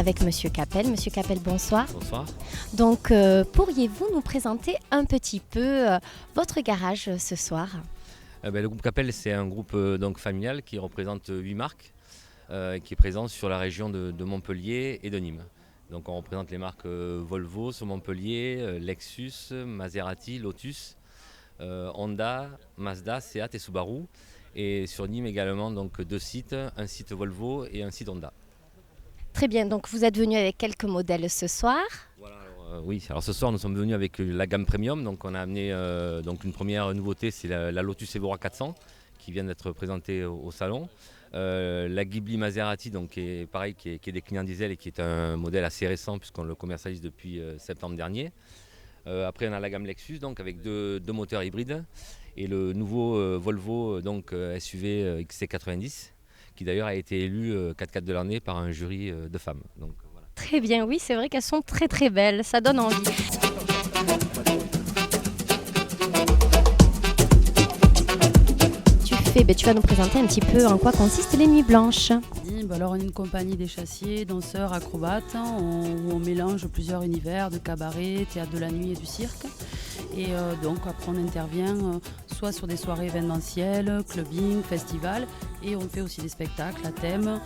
avec Monsieur Capel. Monsieur Capel, bonsoir. Bonsoir. Donc, pourriez-vous nous présenter un petit peu votre garage ce soir ? Le groupe Capel, c'est un groupe donc familial qui représente 8 marques, qui est présent sur la région de Montpellier et de Nîmes. Donc on représente les marques Volvo sur Montpellier, Lexus, Maserati, Lotus, Honda, Mazda, Seat et Subaru. Et sur Nîmes également, donc 2 sites, un site Volvo et un site Honda. Très bien, donc vous êtes venu avec quelques modèles ce soir. Voilà, alors ce soir nous sommes venus avec la gamme premium. Donc on a amené donc une première nouveauté, c'est la Lotus Evora 400 qui vient d'être présentée au salon. La Ghibli Maserati, donc, qui est décliné en diesel et qui est un modèle assez récent puisqu'on le commercialise depuis septembre dernier. Après on a la gamme Lexus donc, avec deux moteurs hybrides et le nouveau Volvo donc, SUV XC90 qui d'ailleurs a été élu 4x4 de l'année par un jury de femmes. Donc, voilà. Très bien, oui, c'est vrai qu'elles sont très très belles, ça donne envie. Tu vas nous présenter un petit peu en quoi consistent les Nuits Blanches. Alors on est une compagnie d'échassiers, danseurs, acrobates, où on mélange plusieurs univers de cabaret, théâtre de la nuit et du cirque. Et donc après on intervient soit sur des soirées événementielles, clubbing, festivals, et on fait aussi des spectacles à thème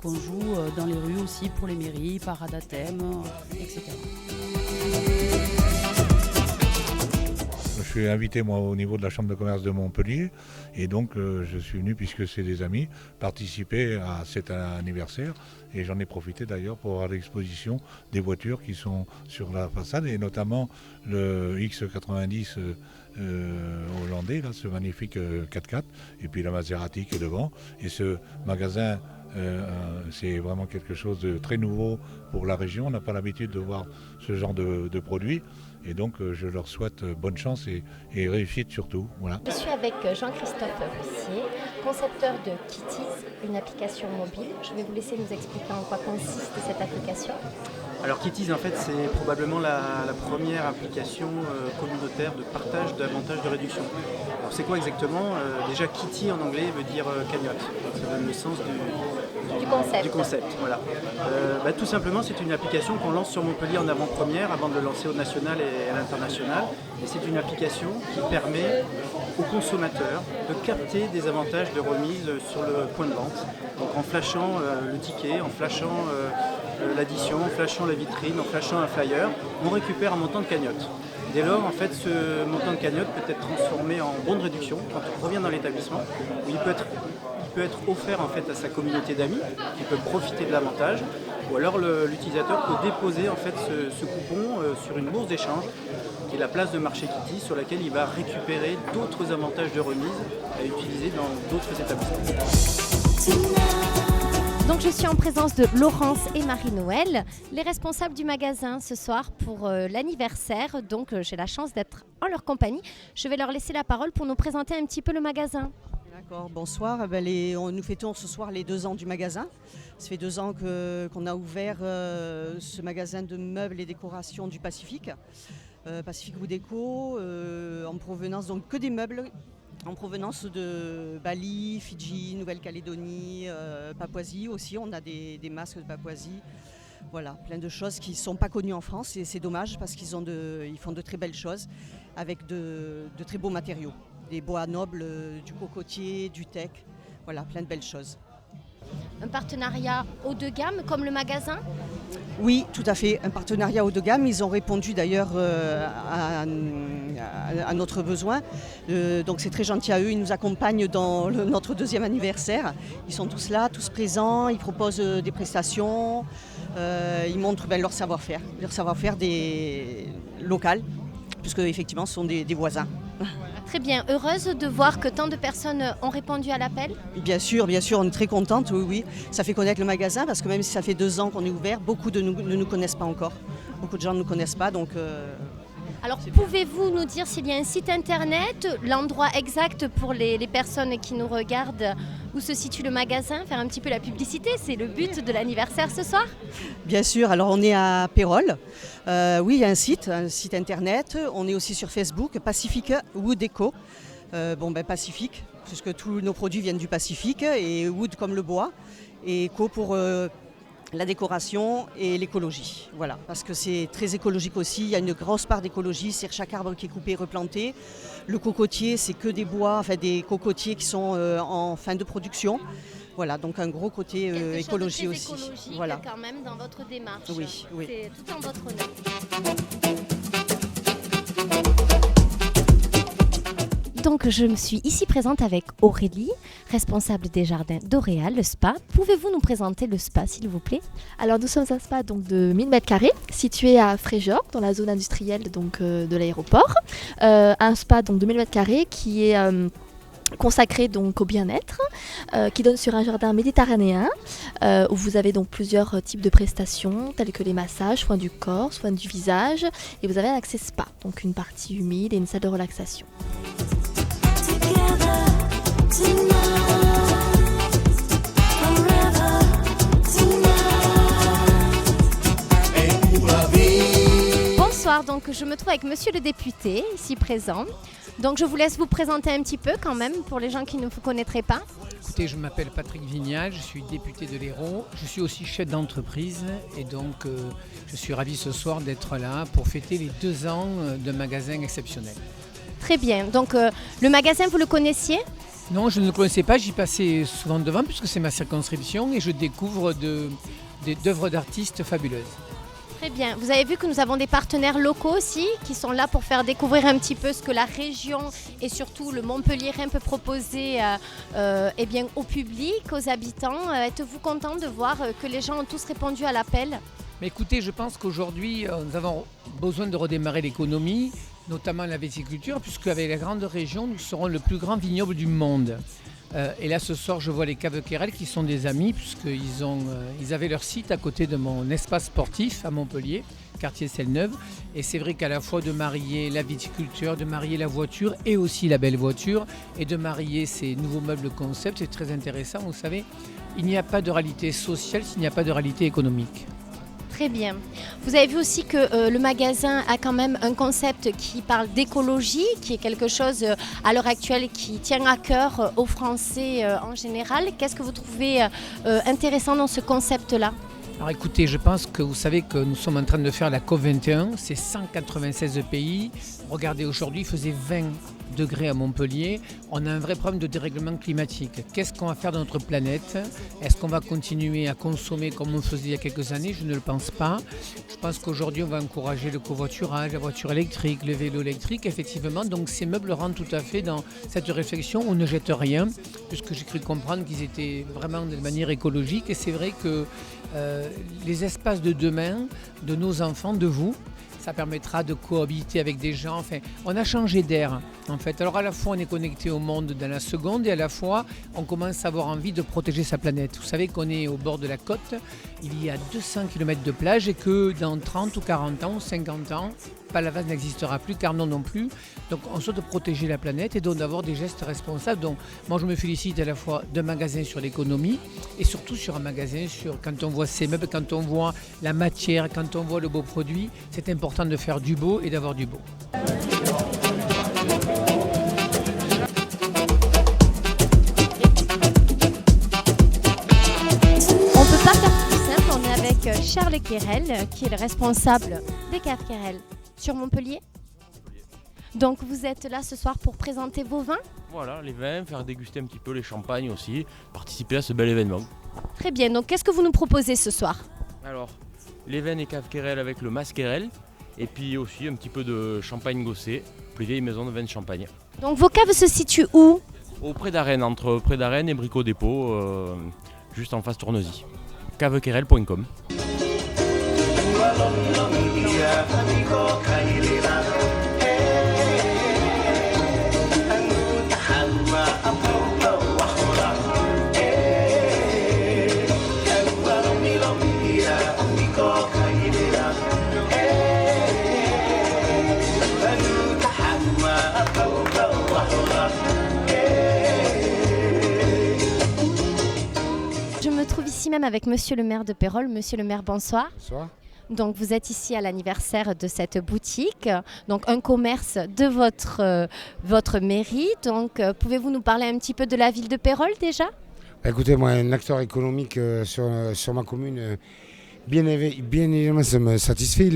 qu'on joue dans les rues aussi pour les mairies, parades à thème, etc. Je suis invité moi au niveau de la Chambre de commerce de Montpellier et donc je suis venu puisque c'est des amis participer à cet anniversaire et j'en ai profité d'ailleurs pour voir l'exposition des voitures qui sont sur la façade et notamment le X90 hollandais, là, ce magnifique 4x4 et puis la Maserati qui est devant et ce magasin c'est vraiment quelque chose de très nouveau pour la région. On n'a pas l'habitude de voir ce genre de produits et donc je leur souhaite bonne chance et réussite surtout. Voilà. Je suis avec Jean-Christophe Roussier, concepteur de Kitties, une application mobile. Je vais vous laisser nous expliquer en quoi consiste cette application. Alors Kitties, en fait, c'est probablement la première application communautaire de partage d'avantages de réduction. Alors c'est quoi exactement Déjà, Kitty en anglais veut dire cagnotte. Ça donne le sens du concept. Voilà. Tout simplement, c'est une application qu'on lance sur Montpellier en avant-première avant de le lancer au national et à l'international. Et c'est une application qui permet aux consommateurs de capter des avantages de remise sur le point de vente. Donc en flashant le ticket, en flashant l'addition, en flashant la vitrine, en flashant un flyer, on récupère un montant de cagnotte. Dès lors, en fait, ce montant de cagnotte peut être transformé en bon de réduction quand on revient dans l'établissement, où il peut être offert en fait à sa communauté d'amis qui peut profiter de l'avantage, ou alors l'utilisateur peut déposer en fait ce coupon sur une bourse d'échange qui est la place de marché Kitty sur laquelle il va récupérer d'autres avantages de remise à utiliser dans d'autres établissements. Donc je suis en présence de Laurence et Marie-Noël, les responsables du magasin ce soir pour l'anniversaire. Donc j'ai la chance d'être en leur compagnie. Je vais leur laisser la parole pour nous présenter un petit peu le magasin. D'accord, bonsoir. Nous fêtons ce soir les 2 ans du magasin. Ça fait 2 ans qu'on a ouvert ce magasin de meubles et décorations du Pacifique. Pacifique Wood Déco, en provenance donc que des meubles en provenance de Bali, Fidji, Nouvelle-Calédonie, Papouasie aussi. On a des masques de Papouasie. Voilà, plein de choses qui ne sont pas connues en France et c'est dommage parce qu'ils font de très belles choses avec de très beaux matériaux. Des bois nobles, du cocotier, du teck, voilà, plein de belles choses. Un partenariat haut de gamme comme le magasin ? Oui, tout à fait, un partenariat haut de gamme. Ils ont répondu d'ailleurs à notre besoin. Donc c'est très gentil à eux, ils nous accompagnent dans notre 2e anniversaire. Ils sont tous là, tous présents, ils proposent des prestations, ils montrent leur savoir-faire des locales, puisque effectivement ce sont des voisins. Très bien, heureuse de voir que tant de personnes ont répondu à l'appel. Bien sûr, on est très contente, oui. Ça fait connaître le magasin parce que même si ça fait 2 ans qu'on est ouvert, beaucoup ne nous connaissent pas encore. Beaucoup de gens ne nous connaissent pas, donc... Alors pouvez-vous nous dire s'il y a un site internet, l'endroit exact pour les personnes qui nous regardent, où se situe le magasin, faire un petit peu la publicité, c'est le but de l'anniversaire ce soir ? Bien sûr, alors on est à Pérols. Oui, il y a un site internet, on est aussi sur Facebook, Pacifique Wood Déco. Pacifique, puisque tous nos produits viennent du Pacifique, et wood comme le bois, et éco pour la décoration et l'écologie. Voilà, parce que c'est très écologique aussi. Il y a une grosse part d'écologie, c'est chaque arbre qui est coupé et replanté. Le cocotier, c'est que des bois, enfin des cocotiers qui sont en fin de production. Voilà, donc un gros côté écologie aussi. Écologique voilà. quand même dans votre démarche. Oui, oui. C'est tout en votre honneur. Donc je me suis ici présente avec Aurélie, responsable des jardins d'Oréal, le spa. Pouvez-vous nous présenter le spa s'il vous plaît? Alors nous sommes un spa donc, de 1000 m², situé à Fréjord, dans la zone industrielle donc, de l'aéroport. Un spa donc, de 1000 m² qui est consacré donc, au bien-être, qui donne sur un jardin méditerranéen, où vous avez donc plusieurs types de prestations, telles que les massages, soins du corps, soins du visage, et vous avez un accès spa, donc une partie humide et une salle de relaxation. Bonsoir, donc je me trouve avec monsieur le député, ici présent. Donc je vous laisse vous présenter un petit peu quand même pour les gens qui ne vous connaîtraient pas. Écoutez, je m'appelle Patrick Vignal, je suis député de l'Hérault, je suis aussi chef d'entreprise et donc je suis ravi ce soir d'être là pour fêter les 2 ans d'un magasin exceptionnel. Très bien, donc le magasin vous le connaissiez? Non, je ne le connaissais pas, j'y passais souvent devant puisque c'est ma circonscription et je découvre d'œuvres d'artistes fabuleuses. Très bien. Vous avez vu que nous avons des partenaires locaux aussi qui sont là pour faire découvrir un petit peu ce que la région et surtout le Montpelliérain peut proposer eh bien, au public, aux habitants. Êtes-vous content de voir que les gens ont tous répondu à l'appel? Mais écoutez, je pense qu'aujourd'hui, nous avons besoin de redémarrer l'économie, notamment la viticulture, puisque avec la grande région, nous serons le plus grand vignoble du monde. Et là, ce soir, je vois les Caves Quérel qui sont des amis, puisqu'ils avaient leur site à côté de mon espace sportif à Montpellier, quartier Selle-Neuve. Et c'est vrai qu'à la fois de marier la viticulture, de marier la voiture et aussi la belle voiture, et de marier ces nouveaux meubles concept, c'est très intéressant. Vous savez, il n'y a pas de réalité sociale s'il n'y a pas de réalité économique. Très bien. Vous avez vu aussi que le magasin a quand même un concept qui parle d'écologie, qui est quelque chose à l'heure actuelle qui tient à cœur aux Français en général. Qu'est-ce que vous trouvez intéressant dans ce concept-là? Alors écoutez, je pense que vous savez que nous sommes en train de faire la COP21, c'est 196 pays. Regardez, aujourd'hui, il faisait 20 degrés à Montpellier. On a un vrai problème de dérèglement climatique. Qu'est-ce qu'on va faire de notre planète? Est-ce qu'on va continuer à consommer comme on faisait il y a quelques années? Je ne le pense pas. Je pense qu'aujourd'hui, on va encourager le covoiturage, la voiture électrique, le vélo électrique, effectivement. Donc ces meubles rentrent tout à fait dans cette réflexion. On ne jette rien, puisque j'ai cru comprendre qu'ils étaient vraiment de manière écologique. Et c'est vrai que les espaces de demain, de nos enfants, de vous, ça permettra de cohabiter avec des gens. Enfin, on a changé d'air, en fait. Alors, à la fois, on est connecté au monde dans la seconde et à la fois, on commence à avoir envie de protéger sa planète. Vous savez qu'on est au bord de la côte, il y a 200 km de plage et que dans 30 ou 40 ans ou 50 ans, Palavas n'existera plus, Carnon non plus. Donc, on souhaite protéger la planète et donc d'avoir des gestes responsables. Donc, moi, je me félicite à la fois d'un magasin sur l'économie et surtout sur un magasin sur quand on voit ces meubles, quand on voit la matière, quand on voit le beau produit, c'est important de faire du beau et d'avoir du beau. On ne peut pas faire plus simple, on est avec Charles Quérel, qui est le responsable des Caves Quérel sur Montpellier. Donc vous êtes là ce soir pour présenter vos vins? Voilà, les vins, faire déguster un petit peu les champagnes aussi, participer à ce bel événement. Très bien, donc qu'est-ce que vous nous proposez ce soir? Alors, les vins des Caves Quérel avec le Mas Quérel, et puis aussi un petit peu de champagne gossé, plus vieille maison de vin de Champagne. Donc vos caves se situent où? Auprès d'Arène, entre près d'Arène et Bricot Dépôt, juste en face Tournesy. cavequerel.com. Je me trouve ici même avec monsieur le maire de Pérols. Monsieur le maire, bonsoir. Bonsoir. Donc vous êtes ici à l'anniversaire de cette boutique, donc un commerce de votre mairie. Donc pouvez-vous nous parler un petit peu de la ville de Pérols déjà? Écoutez, moi, un acteur économique sur ma commune, bien évidemment, ça me satisfait.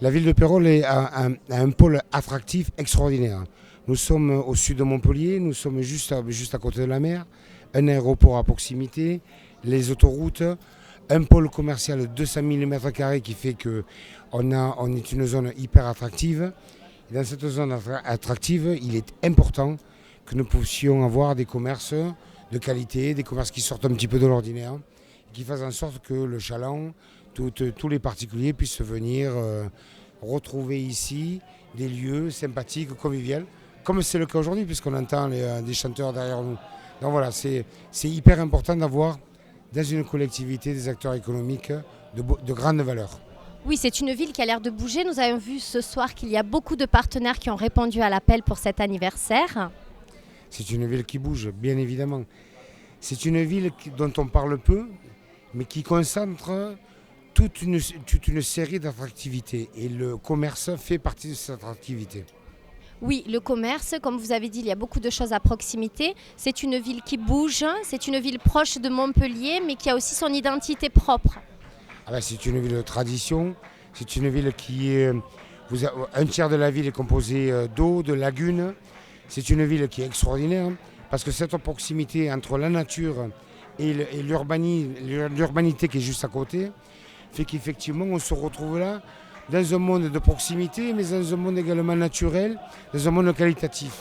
La ville de Pérols a un pôle attractif extraordinaire. Nous sommes au sud de Montpellier, nous sommes juste à côté de la mer, un aéroport à proximité, les autoroutes, un pôle commercial de 200 000 m² qui fait qu'on est une zone hyper attractive. Et dans cette zone attractive, il est important que nous puissions avoir des commerces de qualité, des commerces qui sortent un petit peu de l'ordinaire, qui fassent en sorte que le Chaland, tous les particuliers puissent venir retrouver ici des lieux sympathiques, conviviaux, comme c'est le cas aujourd'hui, puisqu'on entend des chanteurs derrière nous. Donc voilà, c'est hyper important d'avoir dans une collectivité des acteurs économiques de grande valeur. Oui, c'est une ville qui a l'air de bouger. Nous avons vu ce soir qu'il y a beaucoup de partenaires qui ont répondu à l'appel pour cet anniversaire. C'est une ville qui bouge, bien évidemment. C'est une ville dont on parle peu, mais qui concentre toute une série d'attractivités. Et le commerce fait partie de cette attractivité. Oui, le commerce, comme vous avez dit, il y a beaucoup de choses à proximité. C'est une ville qui bouge, c'est une ville proche de Montpellier, mais qui a aussi son identité propre. C'est une ville de tradition, c'est une ville qui est... un tiers de la ville est composé d'eau, de lagunes. C'est une ville qui est extraordinaire, parce que cette proximité entre la nature et l'urbanité qui est juste à côté, fait qu'effectivement on se retrouve là, dans un monde de proximité, mais dans un monde également naturel, dans un monde qualitatif.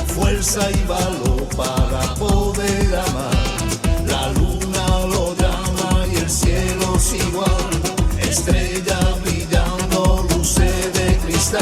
Fuerza y valor para poder amar. La luna lo llama y el cielo es igual. Estrella brillando, luces de cristal.